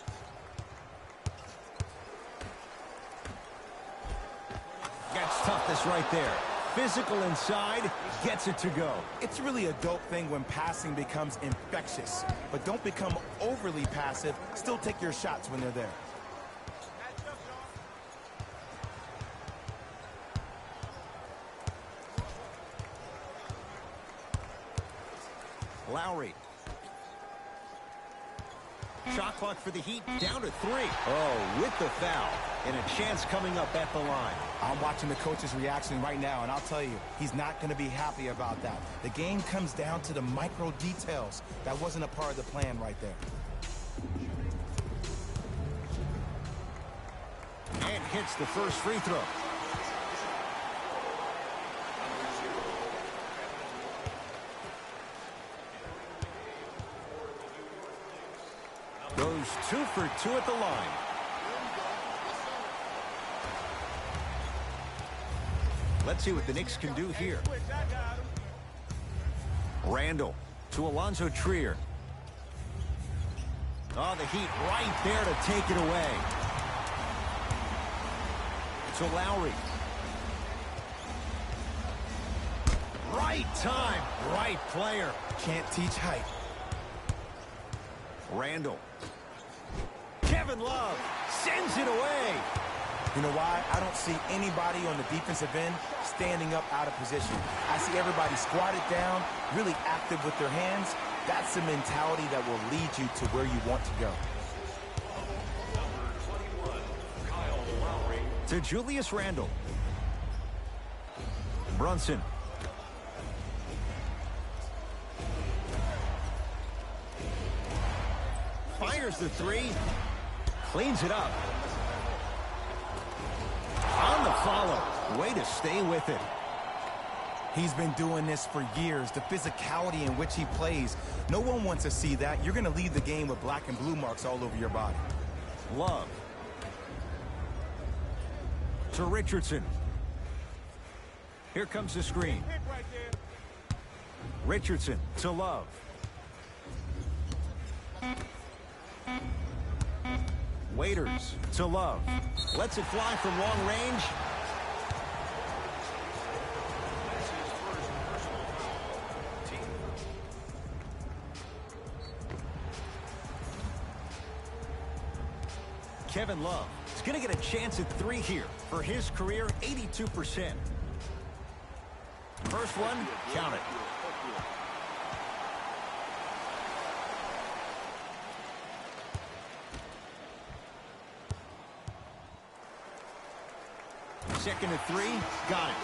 Gets toughness right there. Physical inside, gets it to go. It's really a dope thing when passing becomes infectious. But don't become overly passive. Still take your shots when they're there. Lowry. Shot clock for the Heat down to 3. Oh, with the foul. And a chance coming up at the line. I'm watching the coach's reaction right now, and I'll tell you, he's not going to be happy about that. The game comes down to the micro details. That wasn't a part of the plan right there. And hits the first free throw. Goes 2 for 2 at the line. Let's see what the Knicks can do here. Randall to Alonzo Trier. Oh, the Heat right there to take it away. To Lowry. Right time, right player. Can't teach height. Randall. Kevin Love sends it away. You know why? I don't see anybody on the defensive end standing up out of position. I see everybody squatted down, really active with their hands. That's the mentality that will lead you to where you want to go. Number 21, Kyle Lowry. To Julius Randle. Brunson. Fires the three. Cleans it up. On the follow. Way to stay with it. He's been doing this for years. The physicality in which he plays. No one wants to see that. You're going to leave the game with black and blue marks all over your body. Love. To Richardson. Here comes the screen. Richardson to Love. Waiters to Love. Lets it fly from long range. Kevin Love is going to get a chance at three here. For his career, 82%. First one, count it. Second and three, got it.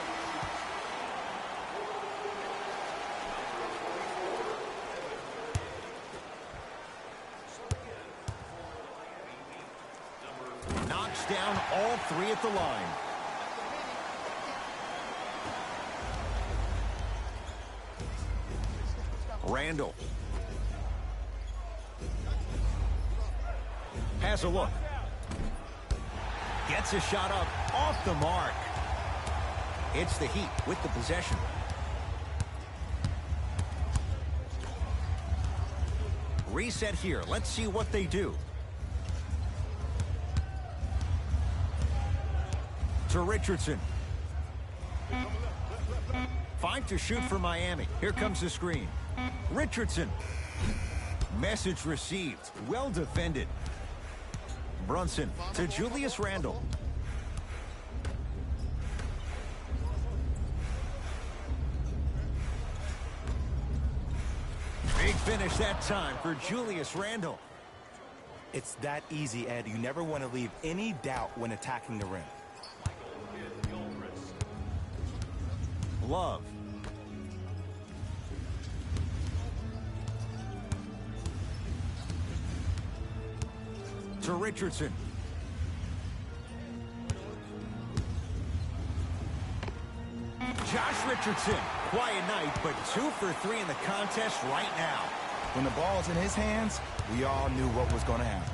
Knocks down all three at the line. Randall. Has a look. Gets a shot up off the mark. It's the Heat with the possession. Reset here. Let's see what they do. To Richardson. 5 to shoot for Miami. Here comes the screen. Richardson. Message received. Well defended. Brunson to Julius Randle. Big finish that time for Julius Randle. It's that easy, Ed. You never want to leave any doubt when attacking the rim. Love. To Richardson. Josh Richardson. Quiet night, but 2 for 3 in the contest right now. When the ball's in his hands, we all knew what was going to happen.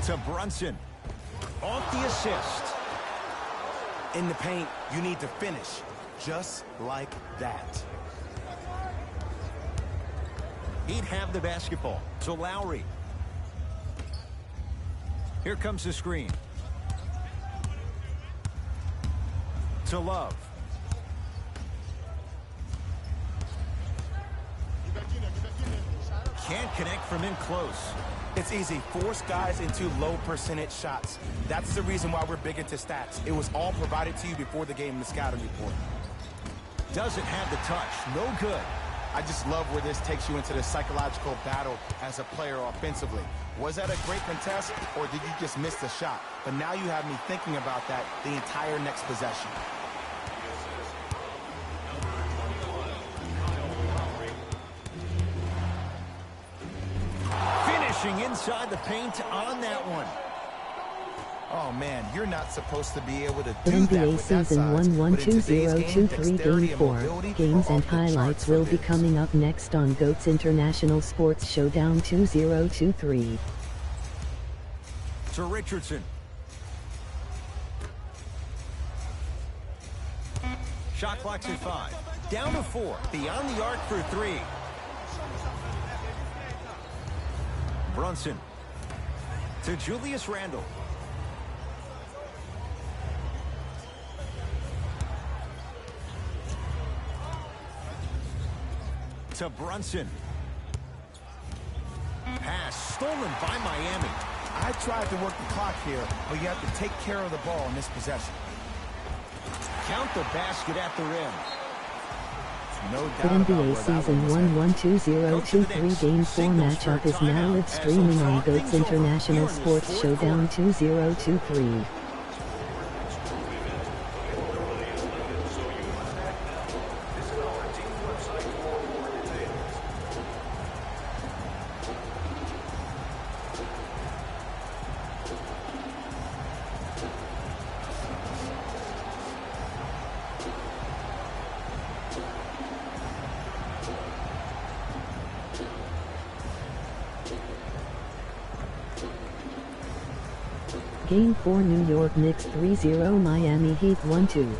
To Brunson. Off the assist. In the paint, you need to finish just like that. He'd have the basketball. To Lowry. Here comes the screen. To Love. Can't connect from in close. It's easy. Force guys into low percentage shots. That's the reason why we're big into stats. It was all provided to you before the game in the scouting report. Doesn't have the touch. No good. I just love where this takes you into the psychological battle as a player offensively. Was that a great contest, or did you just miss the shot? But now you have me thinking about that the entire next possession. Finishing inside the paint on that one. Oh man, you're not supposed to be able to The do that NBA with that Season size. 1 But in today's game, 2023 dexterity Game and 4 mobility games are and off the charts highlights for will be Knicks. coming up next on GOAT's International Sports Showdown 2023. To Richardson. Shot clock's at 5. Down to 4. Beyond the arc for 3. Brunson. To Julius Randle. to Brunson. Pass stolen by Miami. I tried to work the clock here, but you have to take care of the ball in this possession. Count the basket at the rim. No The doubt about NBA where that Season one was headed. 1-1-2023 Game 4 matchup is now live streaming on GOATS International Sports Showdown 2023. Game 4 New York Knicks 3-0 Miami Heat 1-2.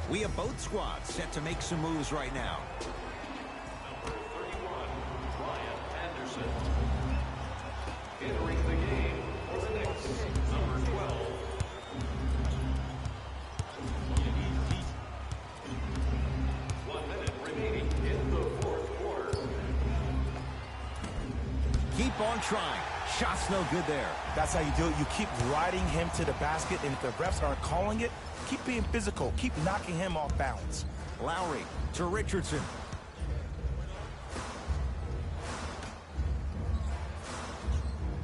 We have both squads set to make some moves right now. Number 31, Ryan Anderson. Entering the game for the Knicks, number 12. One minute remaining in the fourth quarter. Keep on trying. Shot's no good there. That's how you do it. You keep riding him to the basket, and if the refs aren't calling it, keep being physical. Keep knocking him off balance. Lowry to Richardson.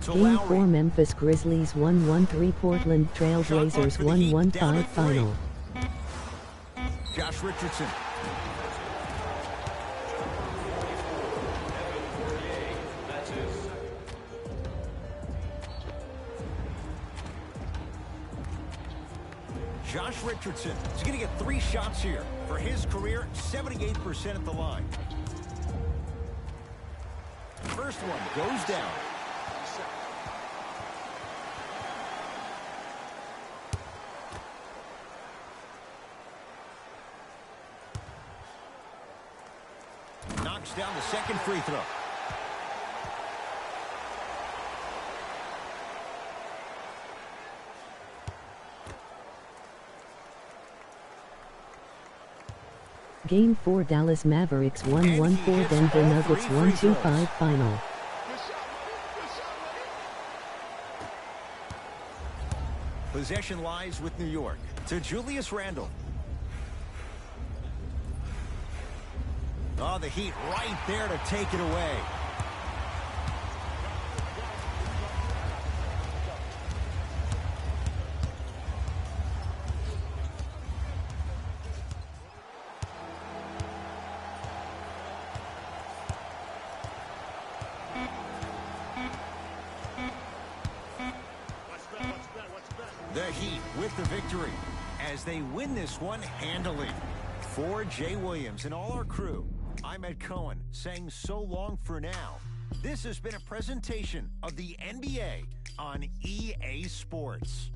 To Game Lowry. 4 Memphis Grizzlies 1-1-3 Portland Trail Blazers 1-1-5 final. Josh Richardson. That's his second. Josh Richardson is going to get 3 shots here. For his career, 78% at the line. First one goes down. Knocks down the second free throw. Game 4 Dallas Mavericks 1-1-4 Denver Nuggets 1-2-5 final. Possession lies with New York. To Julius Randle. Oh, the Heat right there to take it away. The Heat with the victory as they win this one handily. For Jay Williams and all our crew, I'm Ed Cohen saying so long for now. This has been a presentation of the NBA on EA Sports.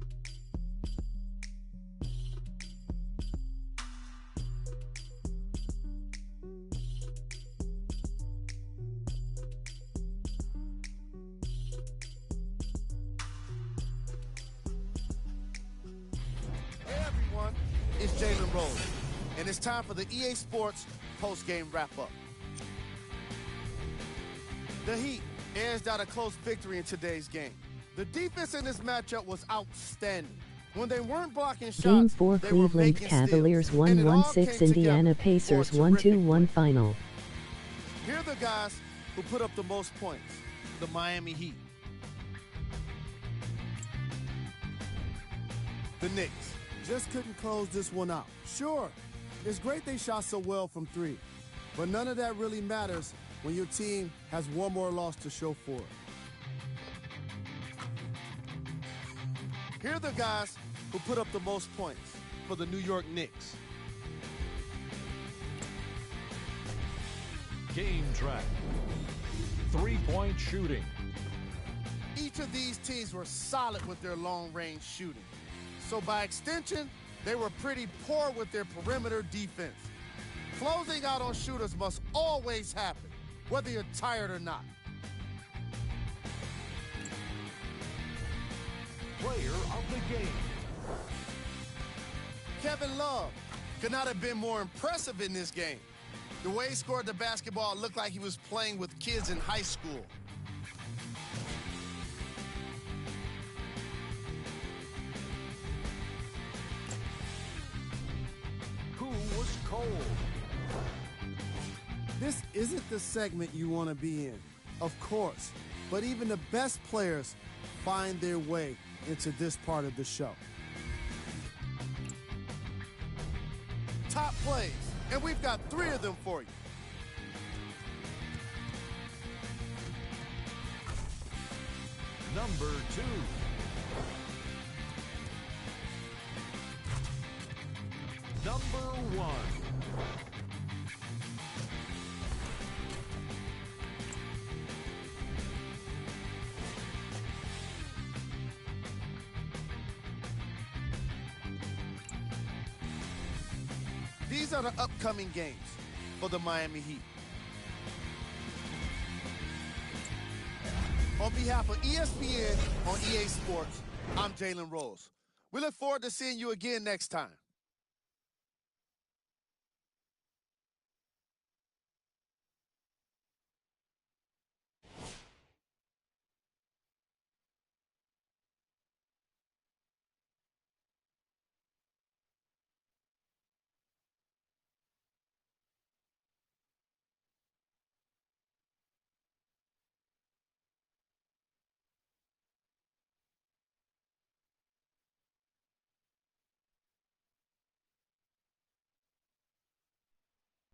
Hey everyone, it's Jalen Rose, and it's time for the EA Sports post-game wrap-up. The Heat edged out a close victory in today's game. The defense in this matchup was outstanding. When they weren't blocking shots, Game 4 they were Cleveland making Cavaliers steals, and it all 1-1-6 came Indiana together Pacers for a terrific 1-2-1 win. final. Here are the guys who put up the most points. The Miami Heat. The Knicks just couldn't close this one out. Sure, it's great they shot so well from 3, but none of that really matters when your team has one more loss to show for it. Here are the guys who put up the most points for the New York Knicks. Game track. 3-point shooting. Each of these teams were solid with their long-range shooting. So by extension, They were pretty poor with their perimeter defense. Closing out on shooters must always happen, whether you're tired or not. Player of the game. Kevin Love could not have been more impressive in this game. The way he scored the basketball looked like he was playing with kids in high school. Who was cold? This isn't the segment you want to be in, of course, but even the best players find their way into this part of the show. Top plays, and we've got 3 of them for you. Number 2. Number 1. These are the upcoming games for the Miami Heat. On behalf of ESPN on EA Sports, I'm Jalen Rose. We look forward to seeing you again next time.